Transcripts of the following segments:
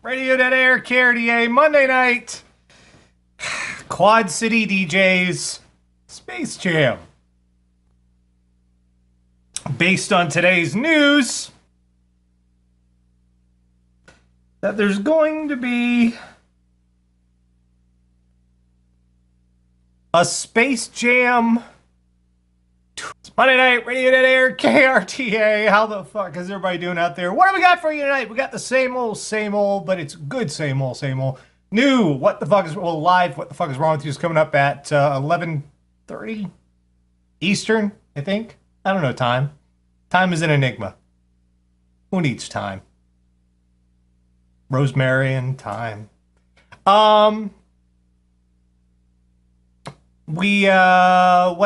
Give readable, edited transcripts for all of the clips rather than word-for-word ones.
Radio Dead Air, KRDA, Monday night. Quad City DJs, Space Jam. Based on today's news, that there's going to be a Space Jam. It's Monday night, Radio Dead Air, KRTA. How the fuck is everybody doing out there? What do we got for you tonight? We got the same old, but it's good same old. New, what the fuck is, well, live, what the fuck is wrong with you is coming up at 11:30 Eastern, I think. I don't know time. Time is an enigma. Who needs time? Rosemary and time. What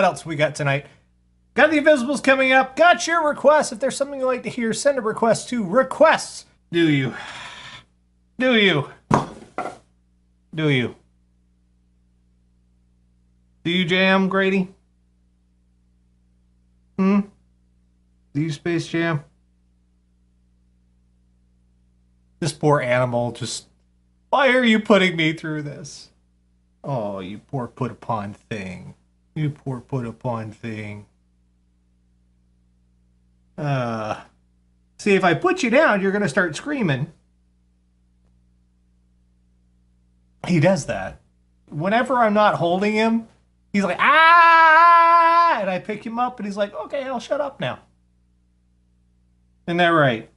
else we got tonight? Got the Invisibles coming up. Got your requests. If there's something you'd like to hear, send a request to requests. Do you? Do you jam, Grady? Do you Space Jam? This poor animal just... Why are you putting me through this? Oh, you poor put-upon thing. You poor put-upon thing. See, if I put you down, you're going to start screaming. He does that. Whenever I'm not holding him, he's like, ah! And I pick him up, and he's like, okay, I'll shut up now. Isn't that right?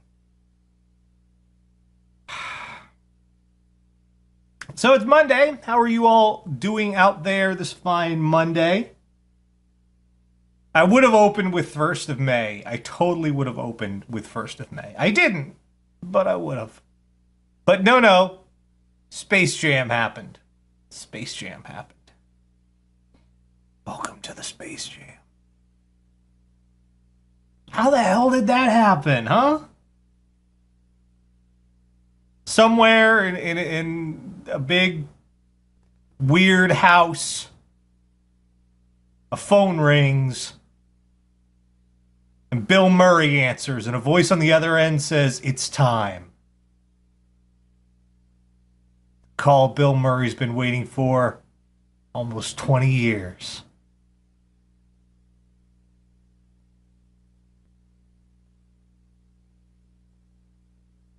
So it's Monday. How are you all doing out there this fine Monday? I would have opened with 1st of May. I totally would have opened with 1st of May. I didn't, but I would have. But no. Space Jam happened. Space Jam happened. Welcome to the Space Jam. How the hell did that happen, huh? Somewhere in a big, weird house, a phone rings, and Bill Murray answers, and a voice on the other end says, "It's time." Call Bill Murray's been waiting for almost 20 years.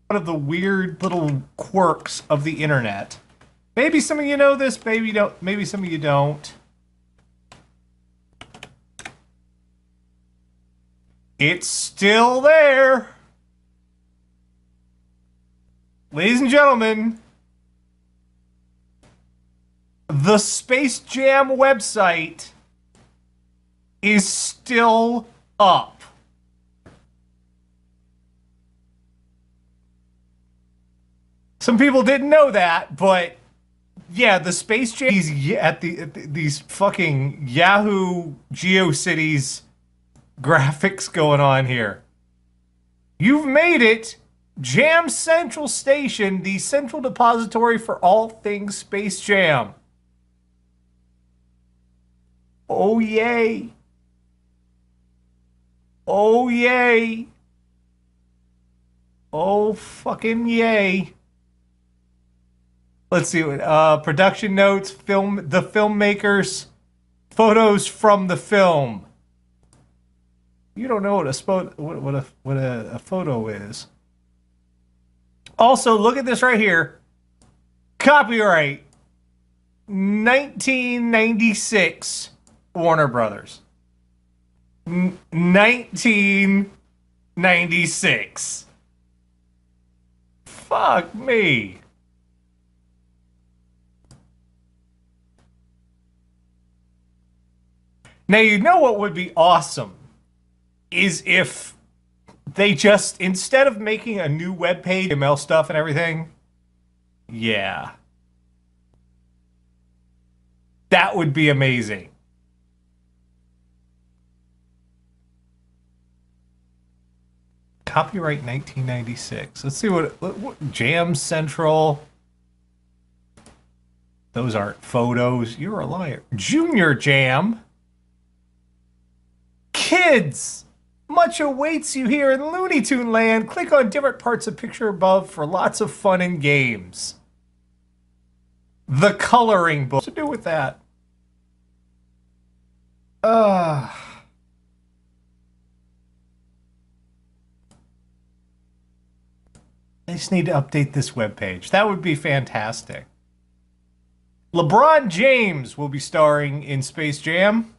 One of the weird little quirks of the internet. Maybe some of you know this, maybe some of you don't. It's still there. Ladies and gentlemen, the Space Jam website is still up. Some people didn't know that, but yeah, the Space Jam at these fucking Yahoo GeoCities graphics going on here. You've made it. Jam Central Station, the central depository for all things Space Jam. Oh, yay. Oh, yay. Oh, fucking yay. Let's see. Production notes, the filmmakers, photos from the film. You don't know what a photo is. Also, look at this right here. Copyright 1996 Warner Brothers. 1996. Fuck me. Now, you know what would be awesome is if they just, instead of making a new webpage, email stuff and everything, yeah. That would be amazing. Copyright 1996. Let's see what Jam Central. Those aren't photos. You're a liar. Junior Jam. Kids. Much awaits you here in Looney Tune Land. Click on different parts of picture above for lots of fun and games. The coloring book. What's to do with that? I just need to update this webpage. That would be fantastic. LeBron James will be starring in Space Jam.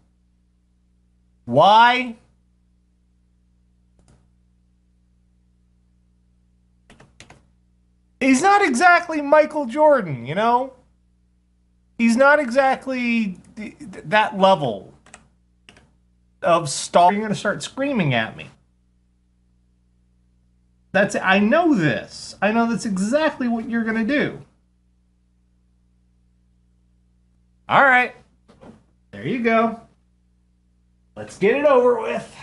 Why? He's not exactly Michael Jordan, you know? He's not exactly that level of star. You're going to start screaming at me. I know this. I know that's exactly what you're going to do. All right. There you go. Let's get it over with.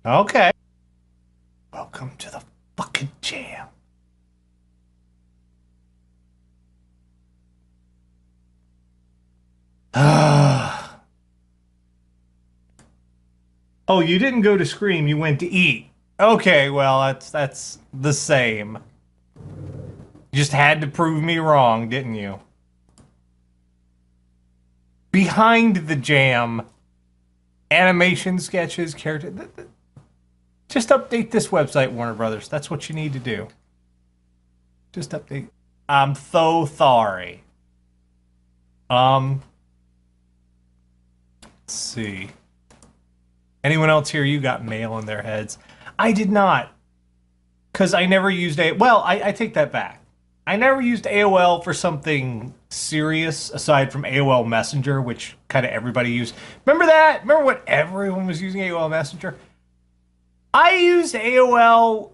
Okay. Welcome to the fucking jam. Oh, you didn't go to Scream, you went to eat. Okay, well, that's the same. You just had to prove me wrong, didn't you? Behind the jam, animation sketches, character. Just update this website, Warner Brothers. That's what you need to do. Just update. I'm so sorry. Let's see. Anyone else here? You got mail in their heads. I did not. Because I never used Well, I take that back. I never used AOL for something serious aside from AOL Messenger, which kind of everybody used. Remember that? Remember when everyone was using AOL Messenger? I used AOL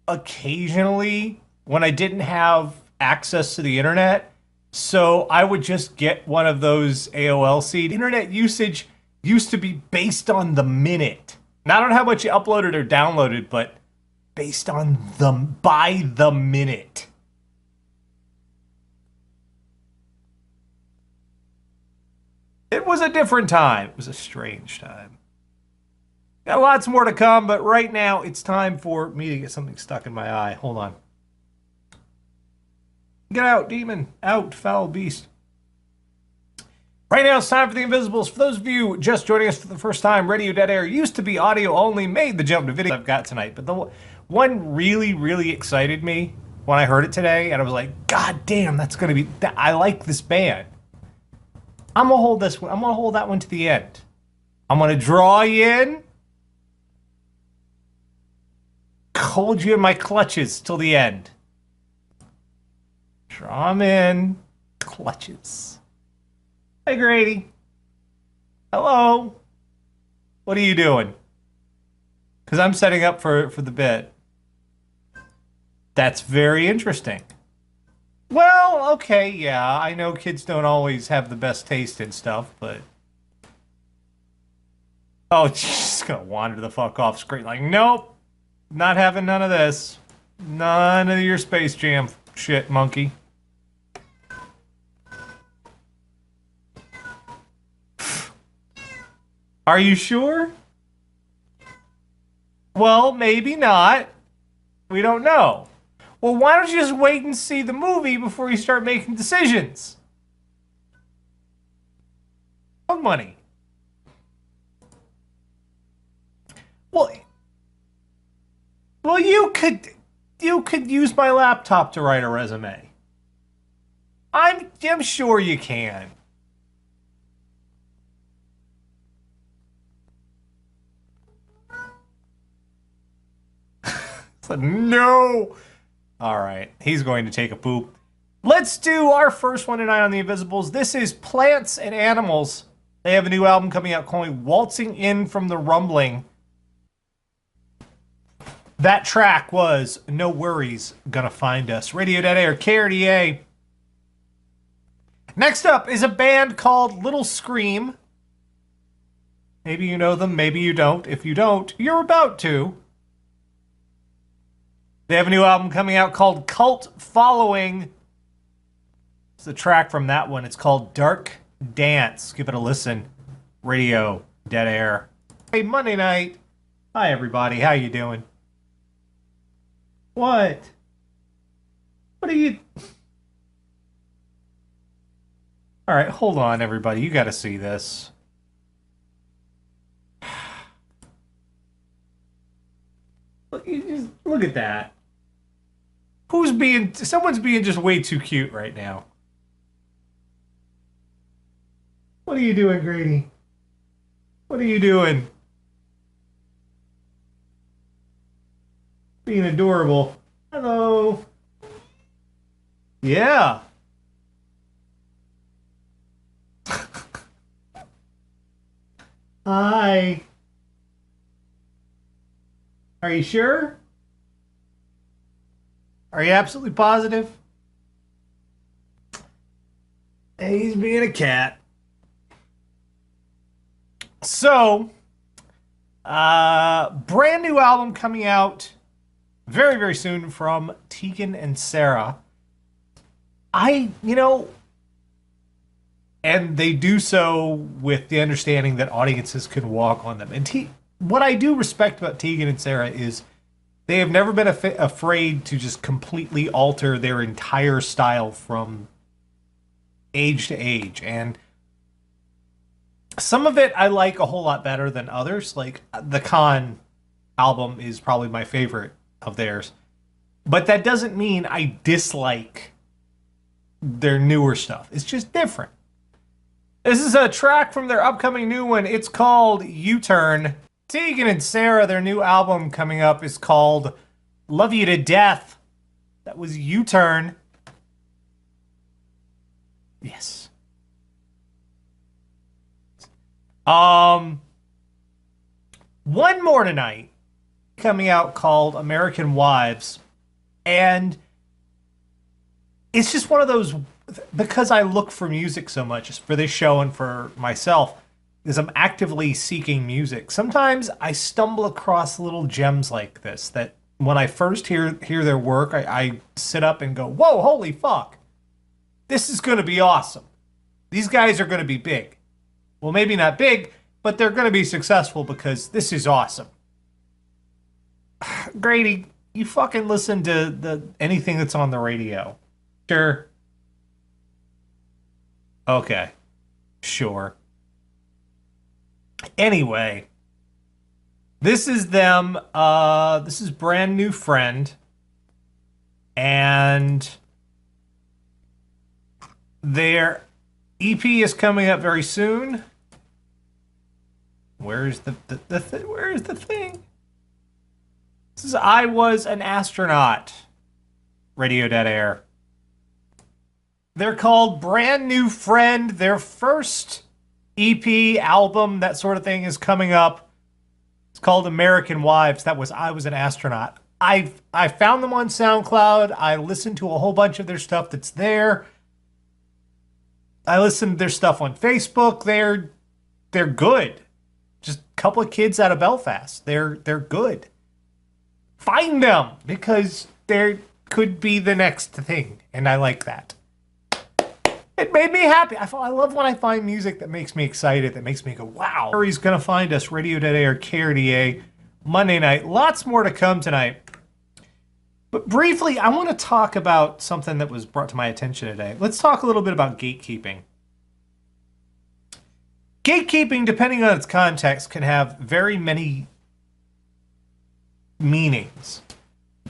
occasionally when I didn't have access to the internet. So I would just get one of those AOL seed. Internet usage used to be based on the minute. Not on how much you uploaded or downloaded, but based on by the minute. It was a different time. It was a strange time. Got lots more to come, but right now it's time for me to get something stuck in my eye. Hold on. Get out, demon. Out, foul beast. Right now it's time for the Invisibles. For those of you just joining us for the first time, Radio Dead Air used to be audio only, made the jump to video I've got tonight. But the one really, really excited me when I heard it today, and I was like, God damn, that's going to be... I like this band. I'm going to hold this one. I'm going to hold that one to the end. I'm going to draw you in. Hold you in my clutches till the end. Draw them in. Clutches. Hey, Grady. Hello. What are you doing? Because I'm setting up for the bit. That's very interesting. Well, okay, yeah. I know kids don't always have the best taste in stuff, but... Oh, she's gonna wander the fuck off screen. Like, nope. Not having none of this. None of your Space Jam shit, monkey. Are you sure? Well, maybe not. We don't know. Well, why don't you just wait and see the movie before you start making decisions? Dog money. Well, you could use my laptop to write a resume. I'm sure you can. No. All right, he's going to take a poop. Let's do our first one tonight on the Invisibles. This is Plants and Animals. They have a new album coming out called Waltzing In From the Rumbling. That track was No Worries Gonna Find Us. Radio Dead Air, KRDA. Next up is a band called Little Scream. Maybe you know them, maybe you don't. If you don't, you're about to. They have a new album coming out called Cult Following. It's a track from that one. It's called Dark Dance. Give it a listen. Radio Dead Air. Hey, Monday night. Hi, everybody. How you doing? What? What are you... All right, hold on, everybody. You got to see this. Look at that. Someone's being just way too cute right now. What are you doing, Grady? What are you doing? Being adorable. Hello. Yeah. Hi. Are you sure? Are you absolutely positive? Hey, he's being a cat. So, brand new album coming out very, very soon from Tegan and Sara. And they do so with the understanding that audiences can walk on them. And what I do respect about Tegan and Sara is they have never been afraid to just completely alter their entire style from age to age. And some of it I like a whole lot better than others. Like the Con album is probably my favorite of theirs. But that doesn't mean I dislike their newer stuff. It's just different. This is a track from their upcoming new one. It's called U-Turn. Tegan and Sara, their new album coming up is called Love You to Death. That was U-Turn. Yes. One more tonight coming out called American Wives. And it's just one of those, because I look for music so much for this show and for myself, is I'm actively seeking music. Sometimes I stumble across little gems like this that when I first hear their work, I sit up and go, whoa, holy fuck. This is going to be awesome. These guys are going to be big. Well, maybe not big, but they're going to be successful because this is awesome. Grady, you fucking listen to anything that's on the radio. Sure. Okay. Sure. Anyway, this is them. This is Brand New Friend. And their EP is coming up very soon. Where's the thing? This is I Was an Astronaut. Radio Dead Air. They're called Brand New Friend. Their first EP, album, that sort of thing is coming up. It's called American Wives. That was I Was an Astronaut. I found them on SoundCloud. I listened to a whole bunch of their stuff that's there. I listened to their stuff on Facebook. They're good. Just a couple of kids out of Belfast. They're good. Find them because they could be the next thing, and I like that. It made me happy. I love when I find music that makes me excited, that makes me go, wow. He's going to find us, Radio Dead Air, KRDA, Monday night. Lots more to come tonight. But briefly, I want to talk about something that was brought to my attention today. Let's talk a little bit about gatekeeping. Gatekeeping, depending on its context, can have very many meanings.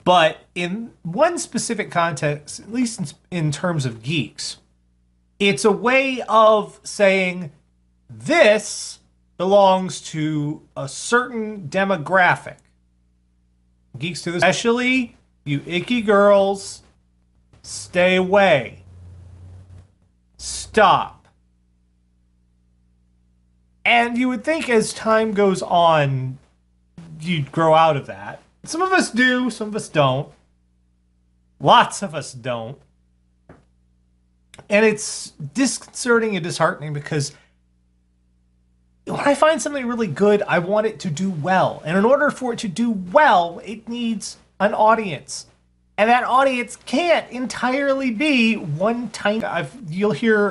But in one specific context, at least in terms of geeks, it's a way of saying this belongs to a certain demographic. Geeks do this. Especially you icky girls, stay away. Stop. And you would think as time goes on, you'd grow out of that. Some of us do, some of us don't. Lots of us don't. And it's disconcerting and disheartening because when I find something really good, I want it to do well. And in order for it to do well, it needs an audience. And that audience can't entirely be one tiny. You'll hear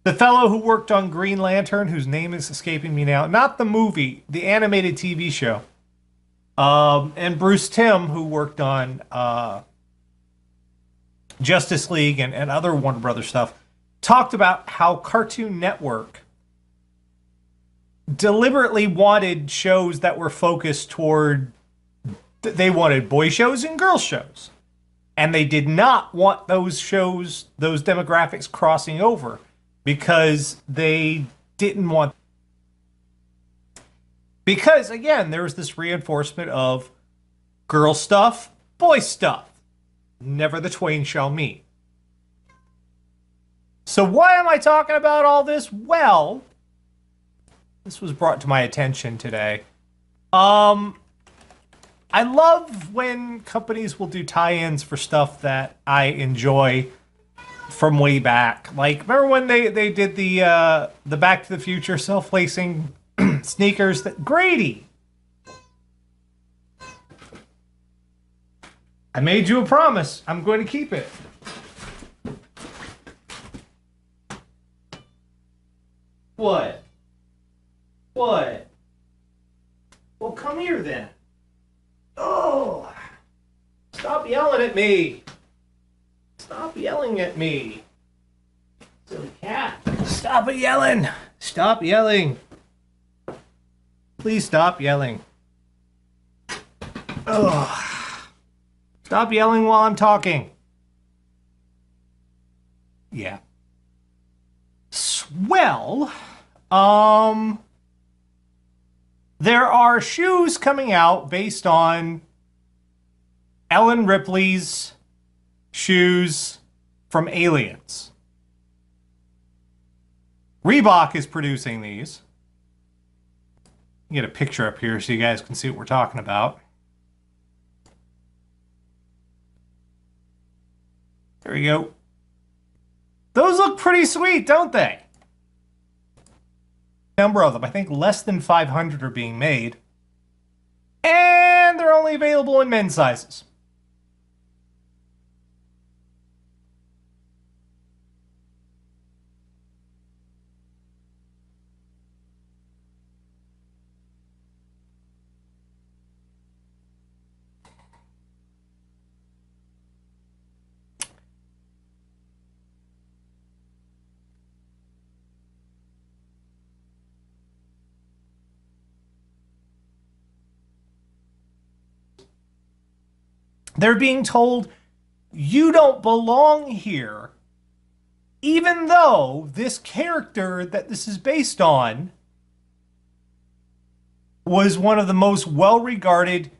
the fellow who worked on Green Lantern, whose name is escaping me now, not the movie, the animated TV show. And Bruce Timm, who worked on Justice League and other Warner Brothers stuff, talked about how Cartoon Network deliberately wanted shows that were focused toward, they wanted boy shows and girl shows. And they did not want those shows, those demographics crossing over because they didn't want, because again, there was this reinforcement of girl stuff, boy stuff. Never the twain shall meet. So why am I talking about all this? Well, this was brought to my attention today. I love when companies will do tie-ins for stuff that I enjoy from way back. Like, remember when they did the Back to the Future self-lacing sneakers? That Grady, I made you a promise. I'm going to keep it. What? What? Well, come here then. Oh, stop yelling at me. Stop yelling at me. Silly cat. Stop it yelling. Stop yelling. Please stop yelling. Oh. Stop yelling while I'm talking. Yeah. Swell. There are shoes coming out based on Ellen Ripley's shoes from Aliens. Reebok is producing these. Get a picture up here so you guys can see what we're talking about. There we go. Those look pretty sweet, don't they? Number of them. I think less than 500 are being made. And they're only available in men's sizes. They're being told, you don't belong here, even though this character that this is based on was one of the most well-regarded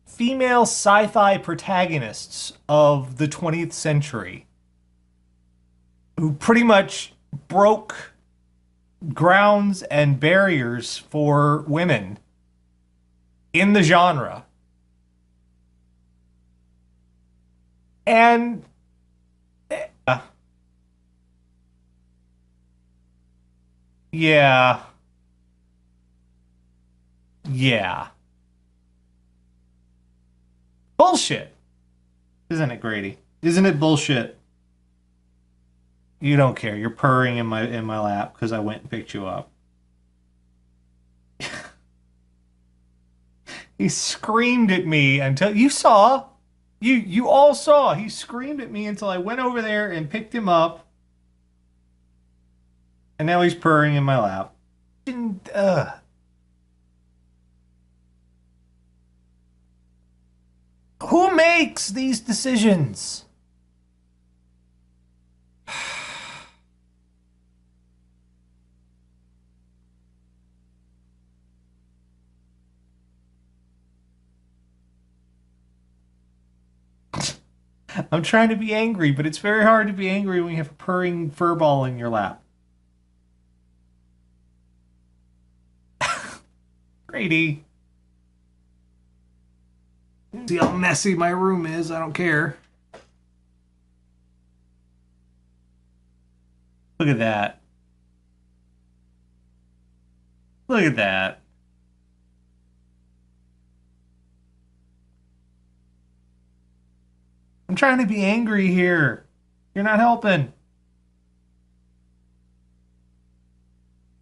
female sci-fi protagonists of the 20th century, who pretty much broke grounds and barriers for women in the genre. And yeah. Bullshit. Isn't it, Grady? Isn't it bullshit? You don't care. You're purring in my lap because I went and picked you up. He screamed at me until you saw. You all saw. He screamed at me until I went over there and picked him up. And now he's purring in my lap. And, who makes these decisions? I'm trying to be angry, but it's very hard to be angry when you have a purring furball in your lap. Grady. See how messy my room is? I don't care. Look at that. Look at that. I'm trying to be angry here. You're not helping.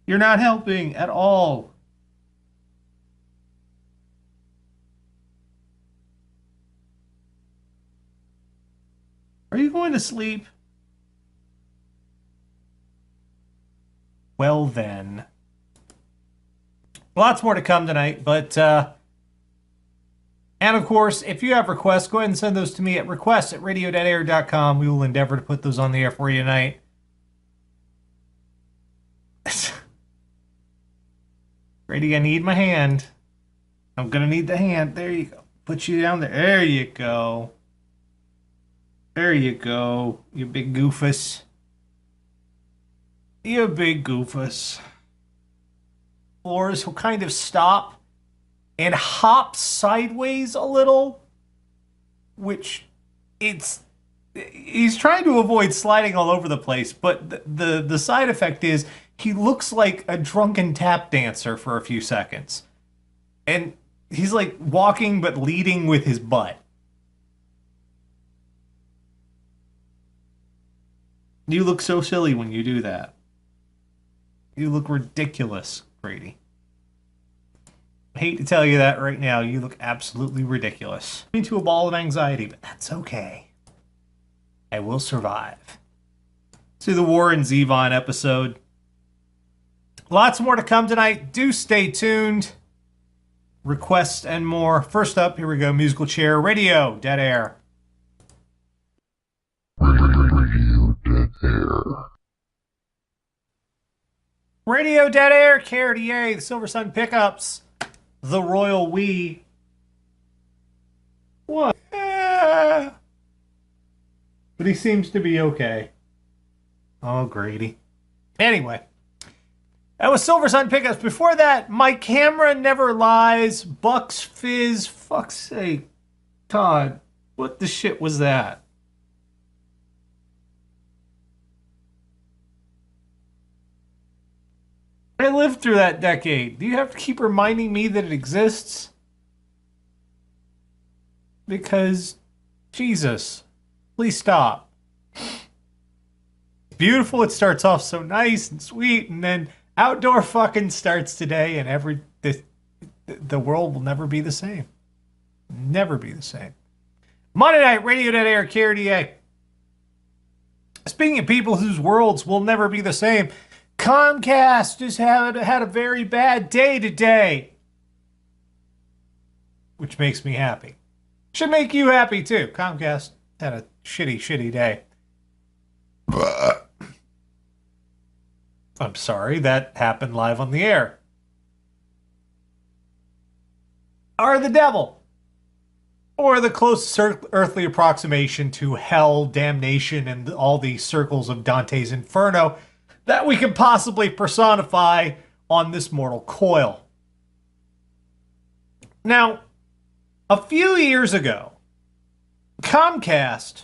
You're not helping at all. Are you going to sleep? Well then. Lots more to come tonight, but and of course, if you have requests, go ahead and send those to me at requests@radio.air.com. We will endeavor to put those on the air for you tonight. Grady, I need my hand. I'm gonna need the hand. There you go. Put you down there. There you go. There you go, you big goofus. You big goofus. Floors will kind of stop and hop sideways a little, which he's trying to avoid sliding all over the place, but the side effect is he looks like a drunken tap dancer for a few seconds. And he's like walking but leading with his butt. You look so silly when you do that. You look ridiculous, Grady. I hate to tell you that right now. You look absolutely ridiculous. Into a ball of anxiety, but that's okay. I will survive. To the Warren Zevon episode. Lots more to come tonight. Do stay tuned. Requests and more. First up, here we go. Musical chair, radio, dead air. Radio Dead Air, KRDA, the Silver Sun Pickups, the Royal We. What? But he seems to be okay. Oh, Grady. Anyway, that was Silver Sun Pickups. Before that, My Camera Never Lies, Bucks Fizz. Fuck's sake. Todd, what the shit was that? I lived through that decade. Do you have to keep reminding me that it exists? Because, Jesus, please stop. Beautiful, it starts off so nice and sweet, and then outdoor fucking starts today, and the world will never be the same. Never be the same. Monday night, Radio Dead Air, KRDA. Speaking of people whose worlds will never be the same, Comcast just had a very bad day today. Which makes me happy. Should make you happy too. Comcast had a shitty day. I'm sorry, that happened live on the air. Are the devil, or the closest earthly approximation to hell, damnation, and all the circles of Dante's Inferno that we can possibly personify on this mortal coil. Now, a few years ago, Comcast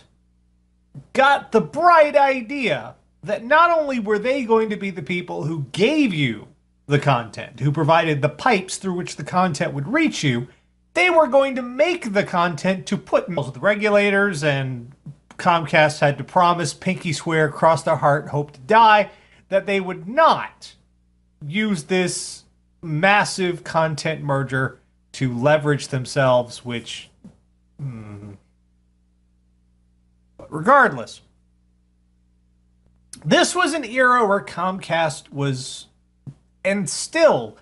got the bright idea that not only were they going to be the people who gave you the content, who provided the pipes through which the content would reach you, they were going to make the content to put with the regulators, and Comcast had to promise, pinky swear, cross their heart, hope to die, that they would not use this massive content merger to leverage themselves, which... But regardless, this was an era where Comcast was, and still,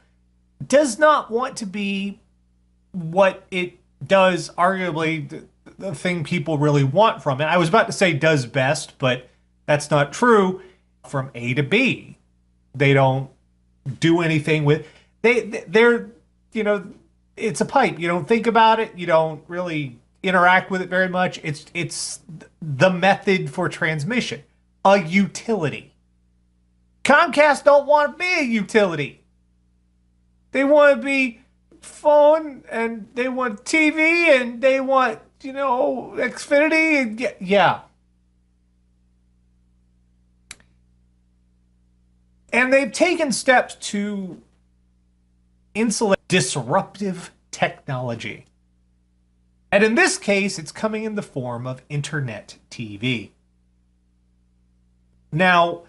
does not want to be what it does, arguably, the thing people really want from it. I was about to say does best, but that's not true. From A to B. They don't do anything with... They're, you know, it's a pipe. You don't think about it. You don't really interact with it very much. It's the method for transmission. A utility. Comcast don't want to be a utility. They want to be phone, and they want TV, and they want, you know, Xfinity, and yeah. And they've taken steps to insulate disruptive technology. And in this case, it's coming in the form of internet TV. Now,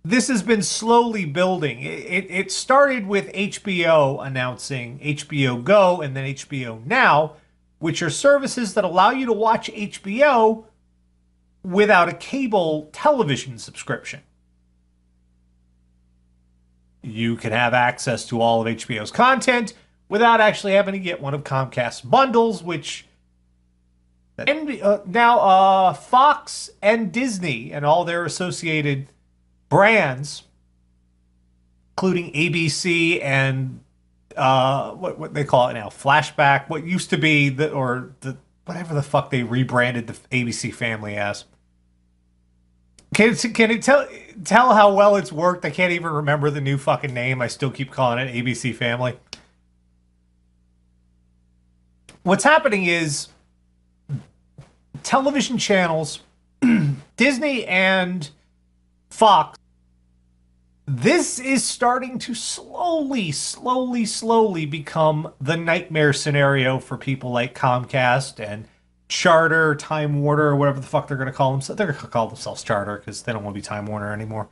this has been slowly building. It started with HBO announcing HBO Go and then HBO Now, which are services that allow you to watch HBO without a cable television subscription. You can have access to all of HBO's content without actually having to get one of Comcast's bundles, which now Fox and Disney and all their associated brands, including ABC and what they call it now, Flashback, what used to be the whatever the fuck they rebranded the ABC family as. Can it tell how well it's worked? I can't even remember the new fucking name. I still keep calling it ABC Family. What's happening is television channels, Disney and Fox, this is starting to slowly become the nightmare scenario for people like Comcast and Charter, Time Warner, or whatever the fuck they're going to call themselves. They're going to call themselves Charter because they don't want to be Time Warner anymore.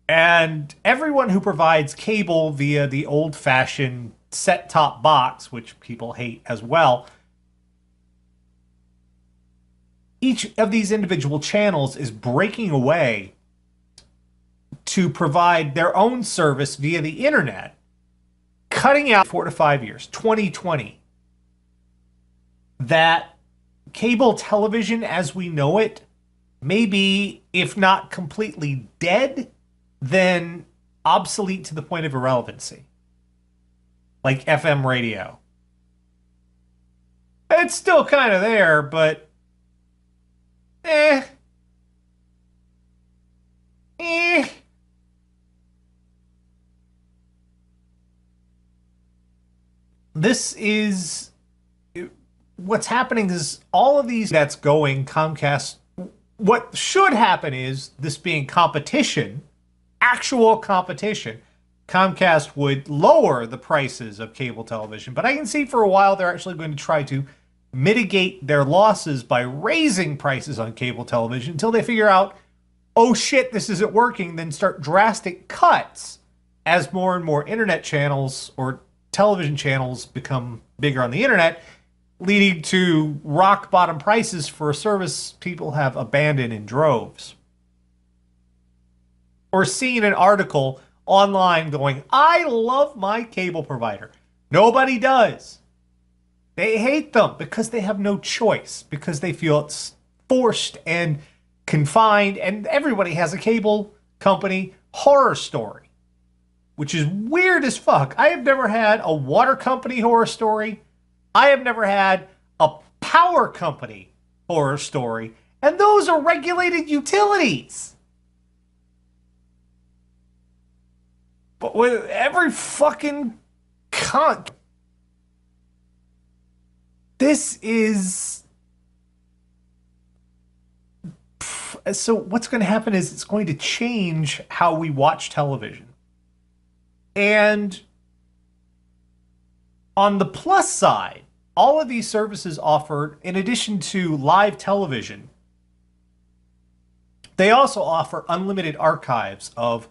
And everyone who provides cable via the old-fashioned set-top box, which people hate as well, each of these individual channels is breaking away to provide their own service via the internet, cutting out 4 to 5 years, 2020, that cable television as we know it may be, if not completely dead, then obsolete to the point of irrelevancy. Like FM radio. It's still kind of there, but This is what's happening is all of these that's going Comcast. What should happen is this being competition, actual competition. Comcast would lower the prices of cable television, but I can see for a while they're actually going to try to mitigate their losses by raising prices on cable television until they figure out, oh shit, this isn't working, then start drastic cuts as more and more internet channels or television channels become bigger on the internet, leading to rock bottom prices for a service people have abandoned in droves. Or seeing an article online going, I love my cable provider. Nobody does. They hate them because they have no choice, because they feel it's forced and confined, and everybody has a cable company horror story, which is weird as fuck. I have never had a water company horror story. I have never had a power company horror story, and those are regulated utilities. But with every fucking cunt, this is... So what's going to happen is it's going to change how we watch television. And on the plus side, all of these services offer, in addition to live television, they also offer unlimited archives of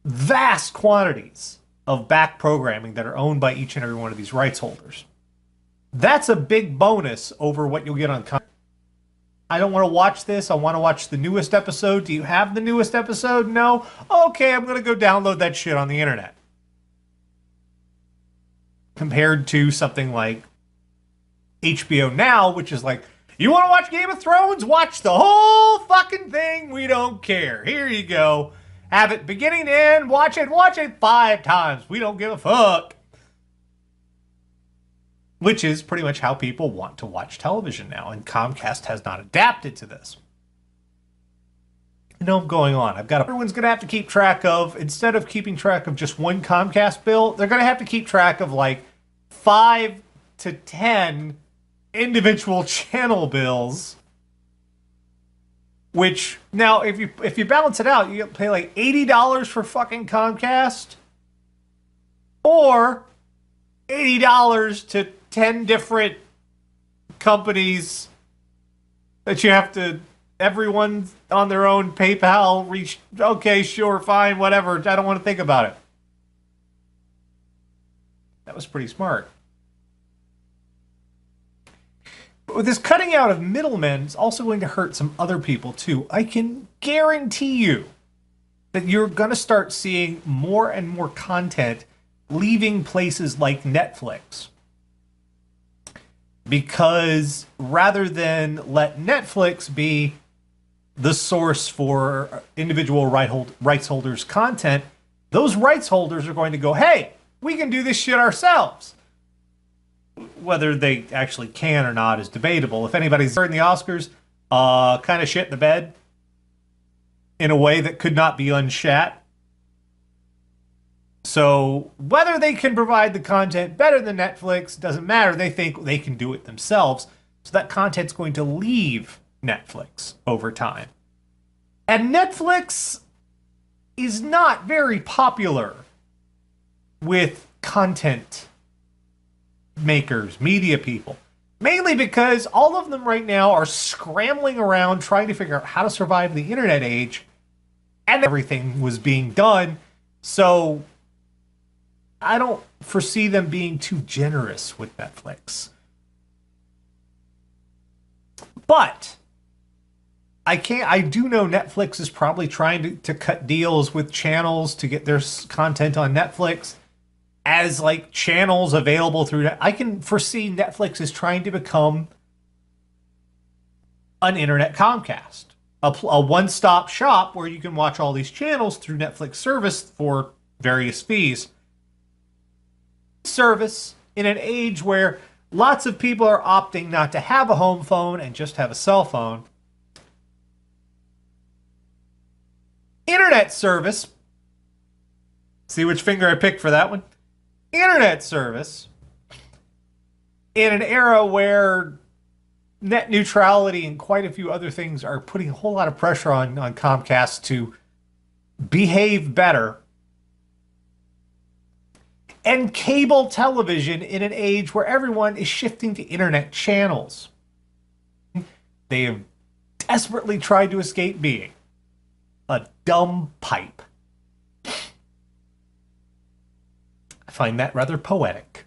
vast quantities of back programming that are owned by each and every one of these rights holders. That's a big bonus over what you'll get on content. I don't want to watch this. I want to watch the newest episode. Do you have the newest episode? No? Okay, I'm going to go download that shit on the internet. Compared to something like HBO Now, which is like, you want to watch Game of Thrones? Watch the whole fucking thing. We don't care. Here you go. Have it beginning to end. Watch it 5 times. We don't give a fuck. Which is pretty much how people want to watch television now, and Comcast has not adapted to this. I know I'm going on. Everyone's going to have to keep track of, instead of keeping track of just one Comcast bill, they're going to have to keep track of like 5 to 10 individual channel bills. Which, now, if you balance it out, you pay like $80 for fucking Comcast. or $80 to 10 different companies that you have to, everyone on their own PayPal reach. Okay, sure, fine, whatever. I don't want to think about it. That was pretty smart. But with this cutting out of middlemen, it's also going to hurt some other people too. I can guarantee you that you're going to start seeing more and more content leaving places like Netflix. Because rather than let Netflix be the source for individual rights holders' content, those rights holders are going to go, hey, we can do this shit ourselves. Whether they actually can or not is debatable. If anybody's heard in the Oscars, kind of shit in the bed in a way that could not be unshat. So whether they can provide the content better than Netflix doesn't matter. They think they can do it themselves. So that content's going to leave Netflix over time. And Netflix is not very popular with content makers, media people. Mainly because all of them right now are scrambling around trying to figure out how to survive the internet age. And everything was being done. So I don't foresee them being too generous with Netflix. But I do know Netflix is probably trying to cut deals with channels to get their content on Netflix as like channels available through. I can foresee Netflix is trying to become an internet Comcast, a one-stop shop where you can watch all these channels through Netflix service for various fees. Service in an age where lots of people are opting not to have a home phone and just have a cell phone. Internet service. See which finger I picked for that one? Internet service in an era where net neutrality and quite a few other things are putting a whole lot of pressure on Comcast to behave better. And cable television in an age where everyone is shifting to internet channels. They have desperately tried to escape being a dumb pipe. I find that rather poetic.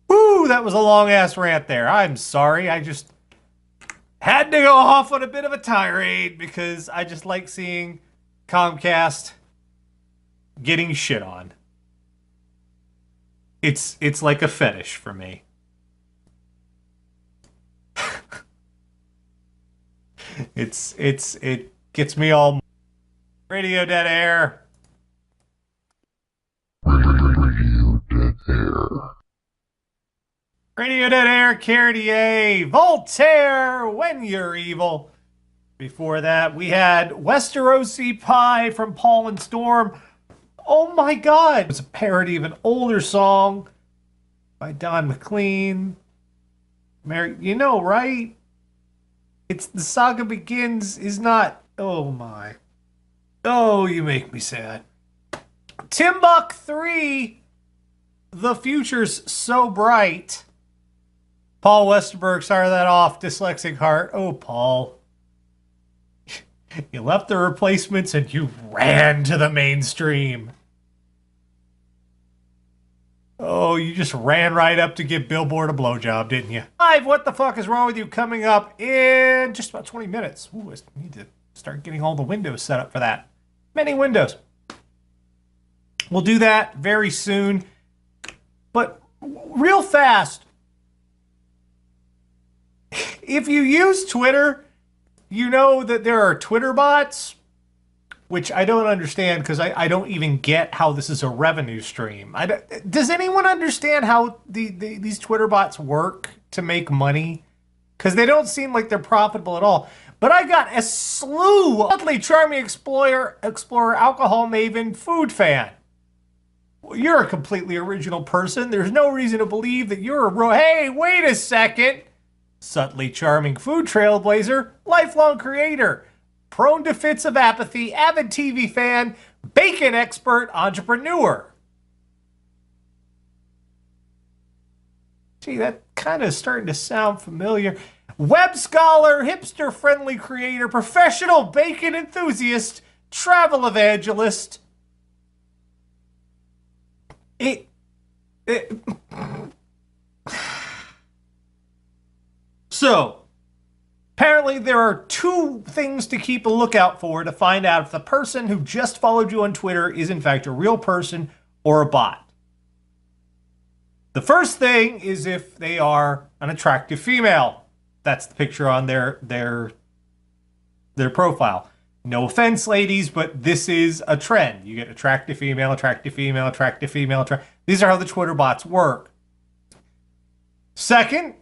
Woo, that was a long-ass rant there. I'm sorry. I just had to go off on a bit of a tirade because I just like seeing Comcast getting shit on. It's like a fetish for me. It gets me all radio dead air. Radio dead air. Radio dead air, Cartier, Voltaire, When You're Evil. Before that, we had Westerosi Pie from Paul and Storm. Oh my God! It was a parody of an older song by Don McLean. Mary, you know, right? It's The Saga Begins is not... Oh my. Oh, you make me sad. Timbuk 3, The Future's So Bright. Paul Westerberg started that off. Dyslexic Heart. Oh, Paul. You left the replacements and you ran to the mainstream. Oh, you just ran right up to give Billboard a blowjob, didn't you? Live, What the Fuck is Wrong with You? Coming up in just about 20 minutes. Ooh, I need to start getting all the windows set up for that. Many windows. We'll do that very soon. But real fast, if you use Twitter, you know that there are Twitter bots, which I don't understand because I don't even get how this is a revenue stream. Does anyone understand how these Twitter bots work to make money? Because they don't seem like they're profitable at all. But I got a slew of lovely, charming explorer, alcohol maven, food fan. Well, you're a completely original person. There's no reason to believe that you're hey, wait a second. Subtly charming food trailblazer, lifelong creator, prone to fits of apathy, avid TV fan, bacon expert, entrepreneur. Gee, that kind of starting to sound familiar. Web scholar, hipster-friendly creator, professional bacon enthusiast, travel evangelist. So, apparently there are two things to keep a lookout for to find out if the person who just followed you on Twitter is in fact a real person or a bot. The first thing is if they are an attractive female. That's the picture on their profile. No offense, ladies, but this is a trend. You get attractive female, attractive female, attractive female, These are how the Twitter bots work. Second,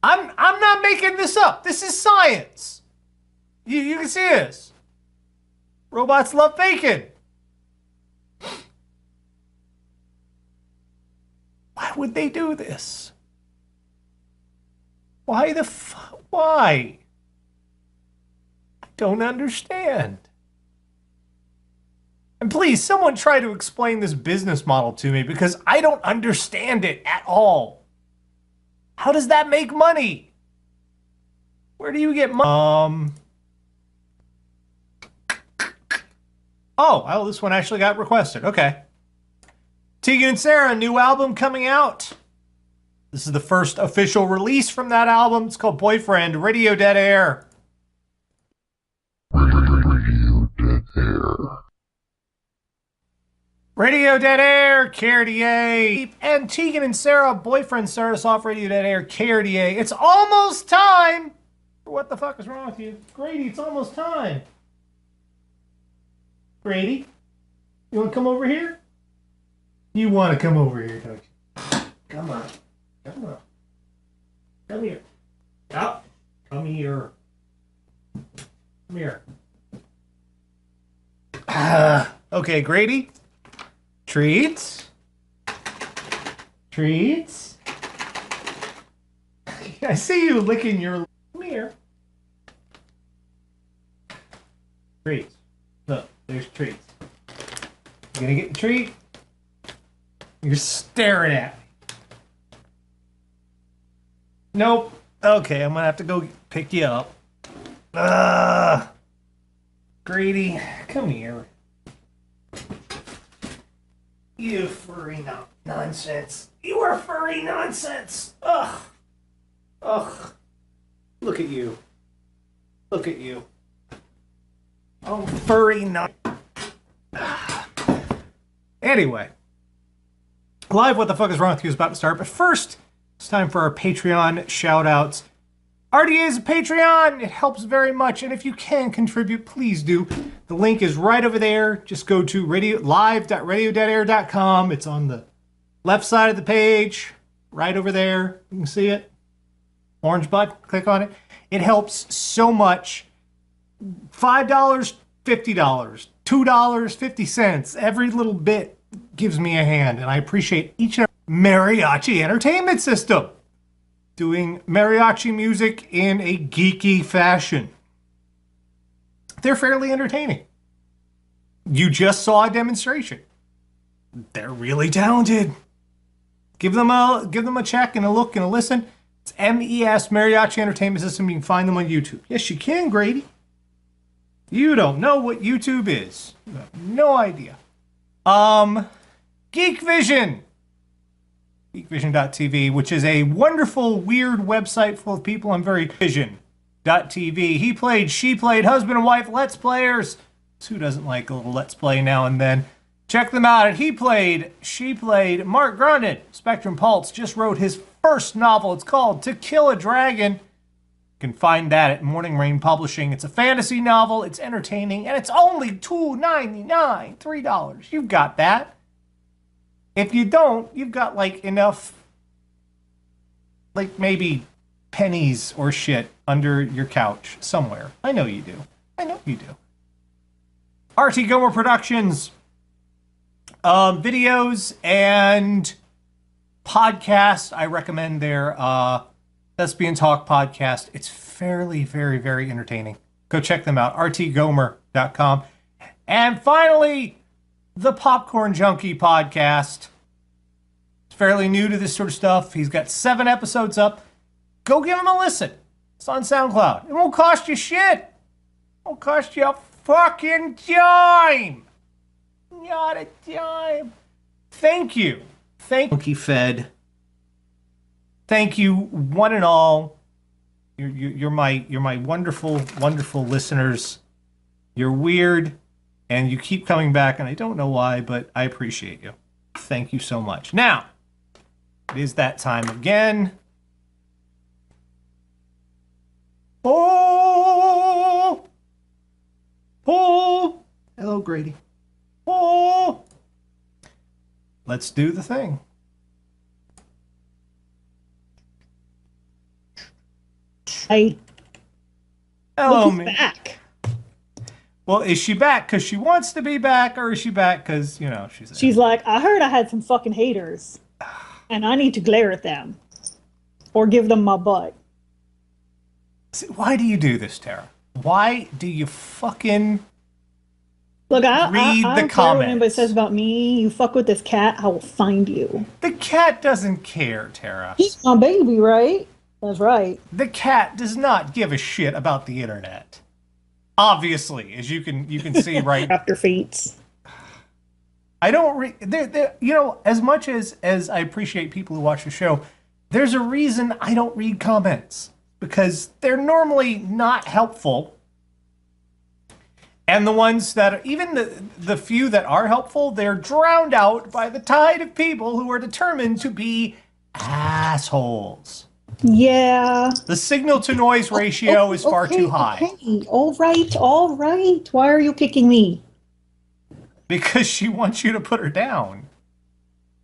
I'm not making this up. This is science. You can see this. Robots love bacon. Why would they do this? Why why? I don't understand. And please, someone try to explain this business model to me because I don't understand it at all. How does that make money? Where do you get money? Oh, this one actually got requested. Okay. Tegan and Sarah, new album coming out. This is the first official release from that album. It's called Boyfriend, Radio Dead Air. Radio Dead Air. Radio Dead Air, KRDA. And Tegan and Sarah, Boyfriend, started us off Radio Dead Air, KRDA. It's almost time. What the fuck is wrong with you? Grady, it's almost time. Grady, you want to come over here? You want to come over here, don't you? Come on. Come on. Come here. Oh, come here. Come here. Okay, Grady. Treats. Treats. I see you licking your... Come here. Treats. Look, there's treats. You gonna get the treat? You're staring at me. Nope. Okay, I'm gonna have to go pick you up. Grady, come here. You furry nonsense. You are furry nonsense. Ugh. Ugh. Look at you. Look at you. Oh, furry nonsense. Anyway. Live What the Fuck is Wrong with You is about to start, but first, it's time for our Patreon shout-outs. RDA is a Patreon. It helps very much, and if you can contribute, please do. The link is right over there. Just go to live.radiodeadair.com. It's on the left side of the page, right over there. You can see it. Orange button, click on it. It helps so much. $5, $50, $2, 50 cents. Every little bit gives me a hand, and I appreciate each and every Mariachi Entertainment System doing mariachi music in a geeky fashion. They're fairly entertaining. You just saw a demonstration. They're really talented. Give them a check and a look and a listen. It's MES Mariachi Entertainment System. You can find them on YouTube. Yes, you can, Grady. You don't know what YouTube is. You have no idea. Geek Vision. Geekvision.tv, which is a wonderful, weird website full of people I'm very... Vision.tv. He played, she played, husband and wife Let's Players. Who doesn't like a little Let's Play now and then? Check them out at He Played, She Played. Mark Grundon, Spectrum Pulse, just wrote his first novel. It's called To Kill a Dragon. You can find that at Morning Rain Publishing. It's a fantasy novel, it's entertaining, and it's only $2.99, $3. You've got that. If you don't, you've got like enough, like maybe pennies or shit under your couch somewhere. I know you do. I know you do. RT Gomer Productions, videos and podcast. I recommend their Thespian Talk podcast. It's fairly, very, very entertaining. Go check them out. rtgomer.com. And finally, the Popcorn Junkie podcast. fairly new to this sort of stuff. He's got 7 episodes up. Go give him a listen. It's on SoundCloud. It won't cost you shit. It won't cost you a fucking dime. Not a dime. Thank you. Monkey Fed. Thank you, one and all. You're my wonderful, wonderful listeners. You're weird, and you keep coming back, and I don't know why, but I appreciate you. Thank you so much. Now, it is that time again. Oh! Oh! Hello, Grady. Oh! Let's do the thing. Hi. Hello, Look who's man. back. Well, is she back because she wants to be back, or is she back because, you know, She's like, I heard I had some fucking haters, and I need to glare at them, or give them my butt. See, why do you do this, Tara? Why do you fucking Look, I read don't the care what anybody comments? says about me. You fuck with this cat, I will find you. The cat doesn't care, Tara. He's my baby, right? That's right. The cat does not give a shit about the internet. Obviously, as you can see right. After feet. I don't read. You know, as much as I appreciate people who watch the show, there's a reason I don't read comments, because they're normally not helpful. And the ones that are, even the few that are helpful, they're drowned out by the tide of people who are determined to be assholes. Yeah. The signal to noise ratio is far too high. Okay. All right. Why are you kicking me? Because she wants you to put her down.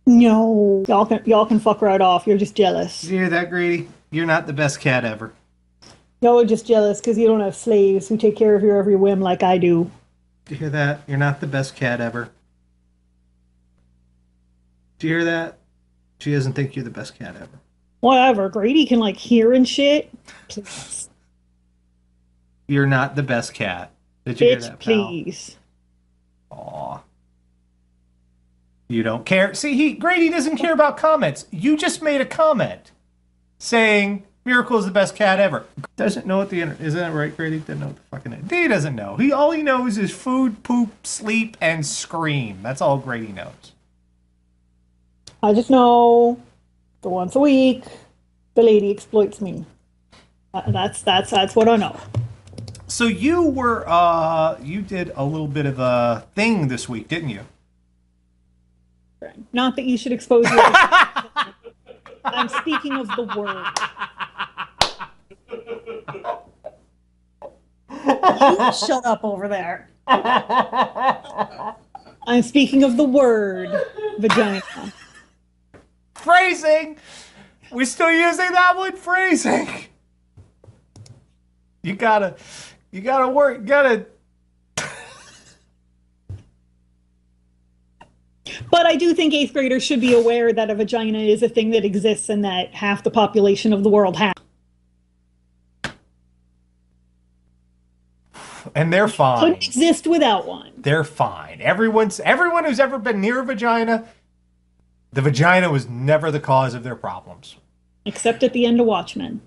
No. Y'all can fuck right off. You're just jealous. Did you hear that, Grady? You're not the best cat ever. Y'all are just jealous because you don't have slaves who take care of your every whim like I do. Did you hear that? You're not the best cat ever. Did you hear that? She doesn't think you're the best cat ever. Whatever. Grady can like hear and shit. Please. You're not the best cat. Did you hear Bitch, that, pal? please. Aw. You don't care. See, Grady doesn't care about comments. You just made a comment saying Miracle is the best cat ever. Doesn't know what the internet. Isn't that right, Grady? Doesn't know what the fucking internet. He doesn't know. All he knows is food, poop, sleep, and scream. That's all Grady knows. I just know the once a week the lady exploits me. That's what I know. So you did a little bit of a thing this week, didn't you? Not that you should expose your I'm speaking of the word. You shut up over there. I'm speaking of the word vagina. Phrasing. We're still using that one. Phrasing. You gotta work. But I do think 8th graders should be aware that a vagina is a thing that exists and that half the population of the world has. And they're fine. Couldn't exist without one. They're fine. Everyone who's ever been near a vagina, the vagina was never the cause of their problems. Except at the end of Watchmen.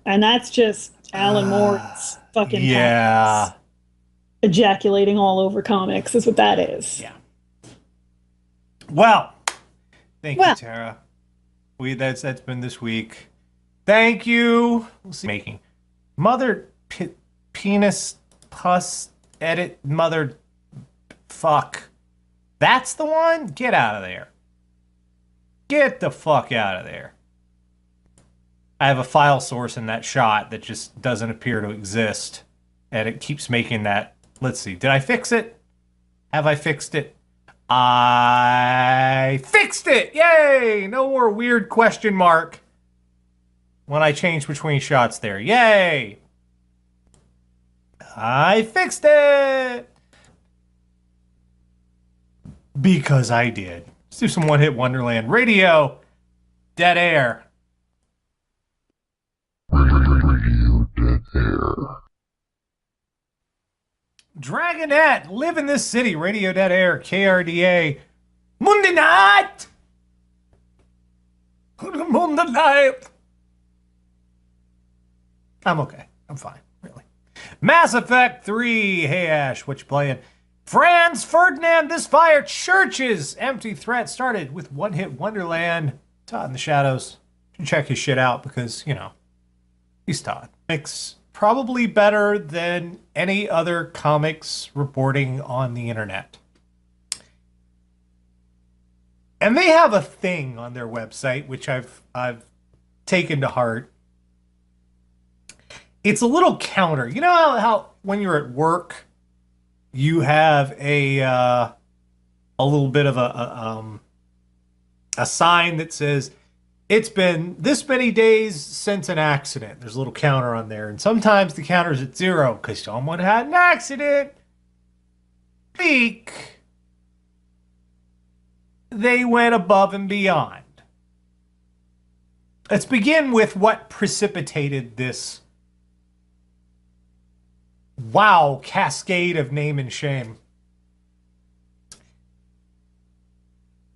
And that's just Alan Moore's fucking yeah. Ejaculating all over comics is what that is. Yeah. Well, thank you, Tara. That's been this week. Thank you. We'll see. Making mother penis pus edit mother fuck. That's the one? Get out of there. Get the fuck out of there. I have a file source in that shot that just doesn't appear to exist. And it keeps making that. Let's see. Did I fix it? Have I fixed it? I fixed it! Yay! No more weird question mark when I change between shots there. Yay! I fixed it! Because I did. Let's do some One Hit Wonderland radio. Dead air. Radio dead air. Dragonette, live in this city, Radio Dead Air, KRDA. Monday night! Monday night! I'm okay. I'm fine, really. Mass Effect 3. Hey, Ash, what you playing? Franz Ferdinand, this fire churches. Empty threat started with One Hit Wonderland. Todd in the Shadows. You check his shit out because, you know, he's Todd. It's probably better than any other comics reporting on the internet. And they have a thing on their website, which I've taken to heart. It's a little counter. You know how when you're at work, you have a little bit of a sign that says, it's been this many days since an accident. There's a little counter on there. And sometimes the counter's at 0 because someone had an accident. Week, they went above and beyond. Let's begin with what precipitated this wow cascade of name and shame.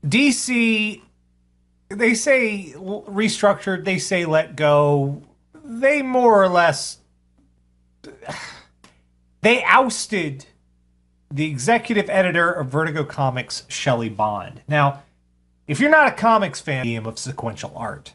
DC, they say restructured, they say let go. They more or less, they ousted the executive editor of Vertigo Comics, Shelley Bond. Now, if you're not a comics fan of sequential art,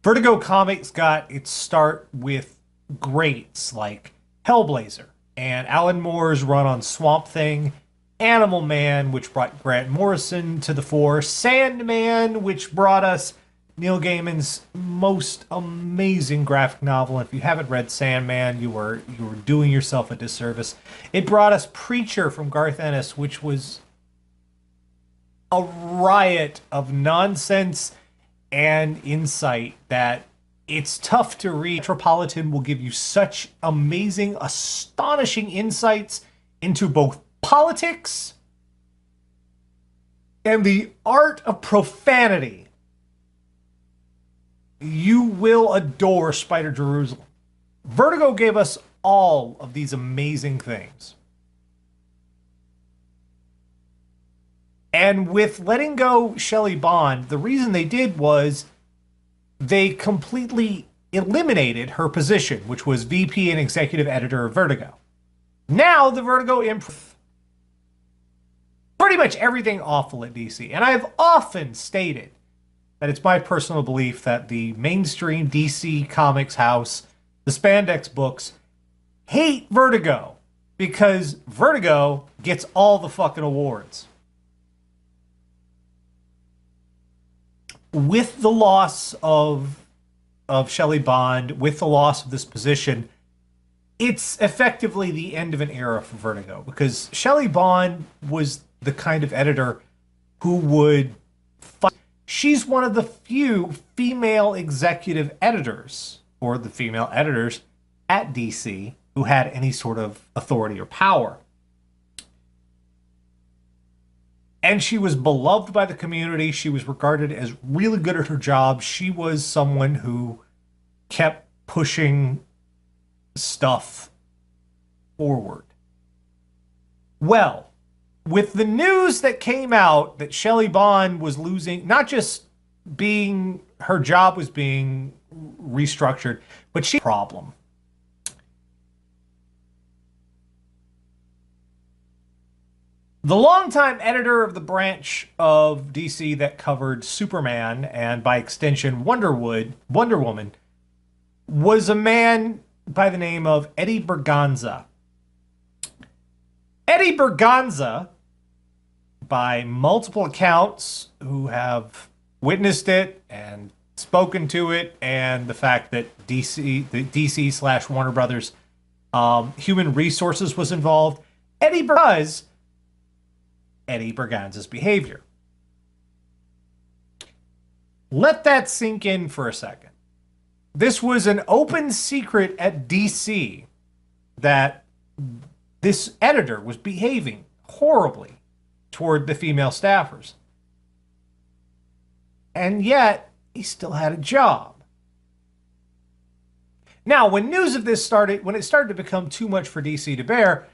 Vertigo Comics got its start with greats like Hellblazer and Alan Moore's run on Swamp Thing, Animal Man, which brought Grant Morrison to the fore, Sandman, which brought us Neil Gaiman's most amazing graphic novel. If you haven't read Sandman, you were doing yourself a disservice. It brought us Preacher from Garth Ennis, which was a riot of nonsense and insight that it's tough to read. Metropolitan will give you such amazing, astonishing insights into both politics and the art of profanity. You will adore Spider Jerusalem. Vertigo gave us all of these amazing things. And with letting go Shelley Bond, the reason they did was they completely eliminated her position, which was VP and executive editor of Vertigo. Now the Vertigo improv pretty much everything awful at DC. And I've often stated that it's my personal belief that the mainstream DC Comics house, the Spandex books, hate Vertigo because Vertigo gets all the fucking awards. With the loss of Shelley Bond, with the loss of this position, it's effectively the end of an era for Vertigo because Shelley Bond was the kind of editor who would fight. She's one of the few female executive editors, or the female editors at DC, who had any sort of authority or power. And she was beloved by the community. She was regarded as really good at her job. She was someone who kept pushing stuff forward. Well, with the news that came out that Shelley Bond was losing, not just being, her job was being restructured, but she had a problem. The longtime editor of the branch of DC that covered Superman and by extension Wonder Woman was a man by the name of Eddie Berganza. Eddie Berganza, by multiple accounts who have witnessed it and spoken to it, and the fact that the DC / Warner Brothers Human Resources was involved, Eddie Berganza's behavior. Let that sink in for a second. This was an open secret at DC that this editor was behaving horribly toward the female staffers. And yet, he still had a job. Now, when news of this started, when it started to become too much for DC to bear,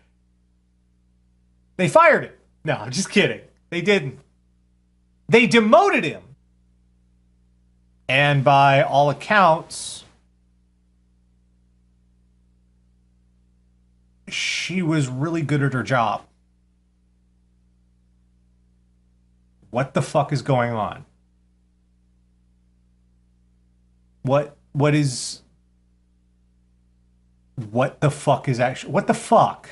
they fired him. No, I'm just kidding. They didn't. They demoted him. And by all accounts, she was really good at her job. What the fuck is going on? What the fuck is actually, what the fuck?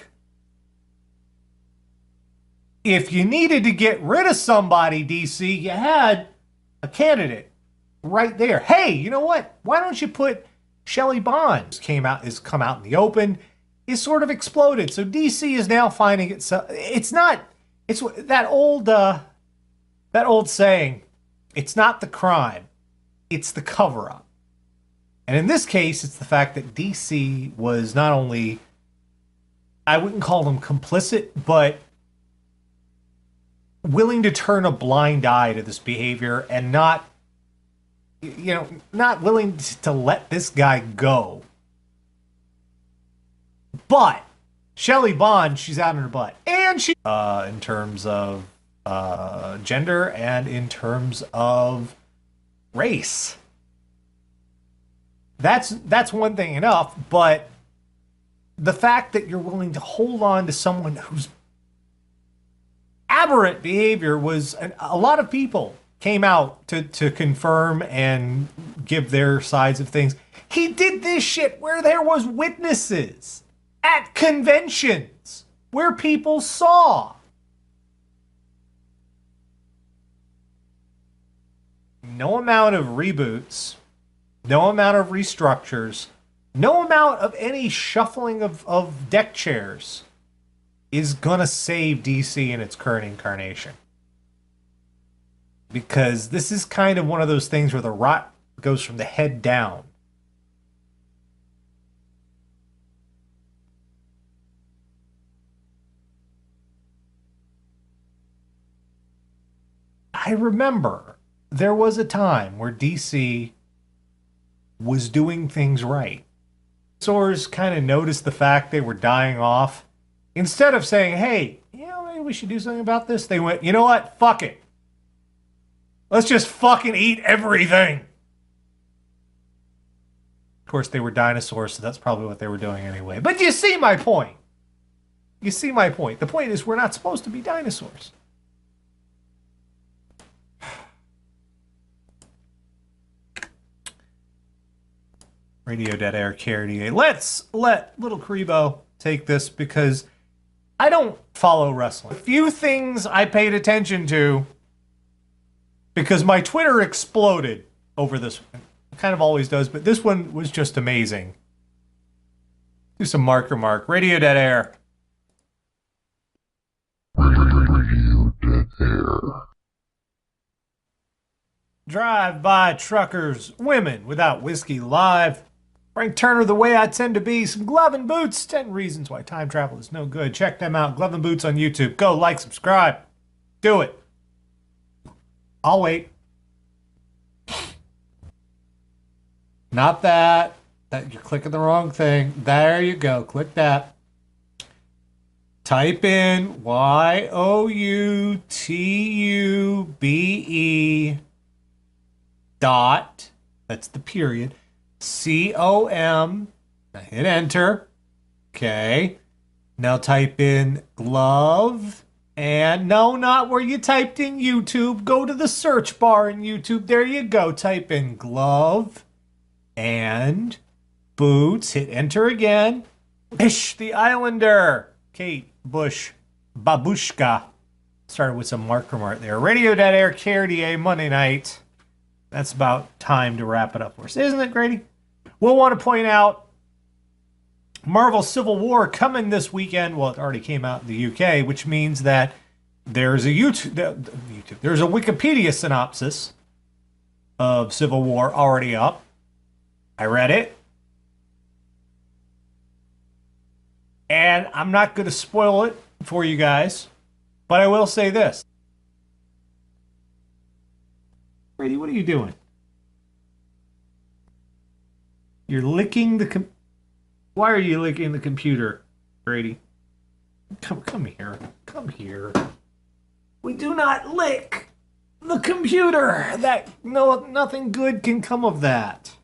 If you needed to get rid of somebody, DC, you had a candidate right there. Hey, you know what? Why don't you put Shelley Bond? Has come out in the open, is sort of exploded. So DC is now finding itself. It's that old saying. It's not the crime, it's the cover-up. And in this case, it's the fact that DC was not only, I wouldn't call them complicit, but willing to turn a blind eye to this behavior and not willing to let this guy go. But Shelley Bond, she's out in her butt. And she, in terms of gender and in terms of race. That's one thing enough, but the fact that you're willing to hold on to someone whose aberrant behavior was, a lot of people came out to confirm and give their sides of things. He did this shit where there was witnesses at conventions where people saw. No amount of reboots, no amount of restructures, no amount of any shuffling of deck chairs is gonna save DC in its current incarnation. Because this is kind of one of those things where the rot goes from the head down. I remember there was a time where DC was doing things right. Dinosaurs kind of noticed the fact they were dying off. Instead of saying, hey, maybe we should do something about this, they went, you know what? Fuck it. Let's just fucking eat everything. Of course, they were dinosaurs, so that's probably what they were doing anyway. But you see my point. You see my point. The point is we're not supposed to be dinosaurs. Radio Dead Air KRDA. Let's let Little Karibo take this because I don't follow wrestling. A few things I paid attention to because my Twitter exploded over this one. It kind of always does, but this one was just amazing. Do some mark. Radio Dead Air. Radio Dead Air. Drive-by truckers, women without whiskey live. Frank Turner, The Way I Tend to Be, some Glove and Boots, 10 Reasons Why Time Travel is No Good. Check them out, Glove and Boots on YouTube. Go, like, subscribe. Do it. I'll wait. Not that. You're clicking the wrong thing. There you go. Click that. Type in YOUTUBE dot, that's the period, COM. Now hit enter. Okay. Now type in glove. And no, not where you typed in YouTube. Go to the search bar in YouTube. There you go. Type in glove and boots. Hit enter again. Ish the Islander. Kate Bush Babushka. Started with some marker art there. Radio Dead Air KRDA Monday night. That's about time to wrap it up for us, isn't it, Grady? We'll want to point out Marvel Civil War coming this weekend. Well, it already came out in the UK, which means that there's a there's a Wikipedia synopsis of Civil War already up. I read it. And I'm not going to spoil it for you guys, but I will say this. Brady, what are you doing? You're licking the Why are you licking the computer, Brady? Come here. Come here. We do not lick the computer. Nothing good can come of that.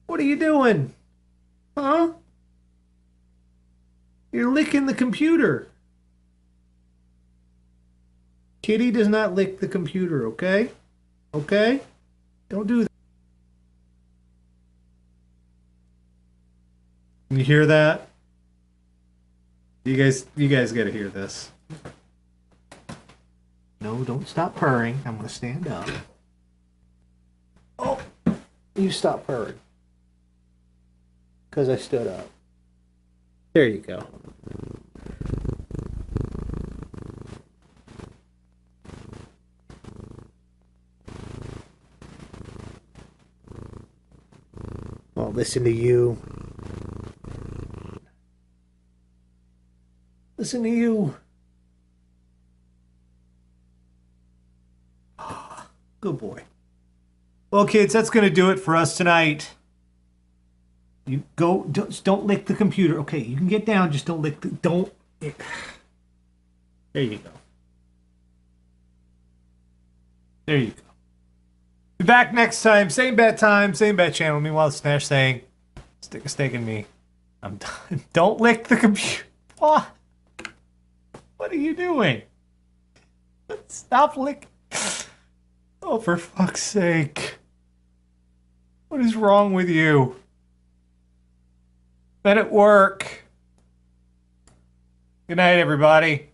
What are you doing? Huh? You're licking the computer. Kitty does not lick the computer, okay? Okay? Don't do that. You hear that? You guys gotta hear this. No, don't stop purring. I'm gonna stand up. Oh, you stop purring. Because I stood up. There you go. Well, listen to you. Listen to you. Good boy. Well, kids, that's going to do it for us tonight. You go, don't lick the computer. Okay, you can get down, just don't lick the, don't. There you go. There you go. Be back next time. Same bat time, same bat channel. Meanwhile, it's Nash saying, stick a stake in me. I'm done. Don't lick the computer. What? What are you doing? Stop licking. Oh, for fuck's sake. What is wrong with you? Men at work. Good night, everybody.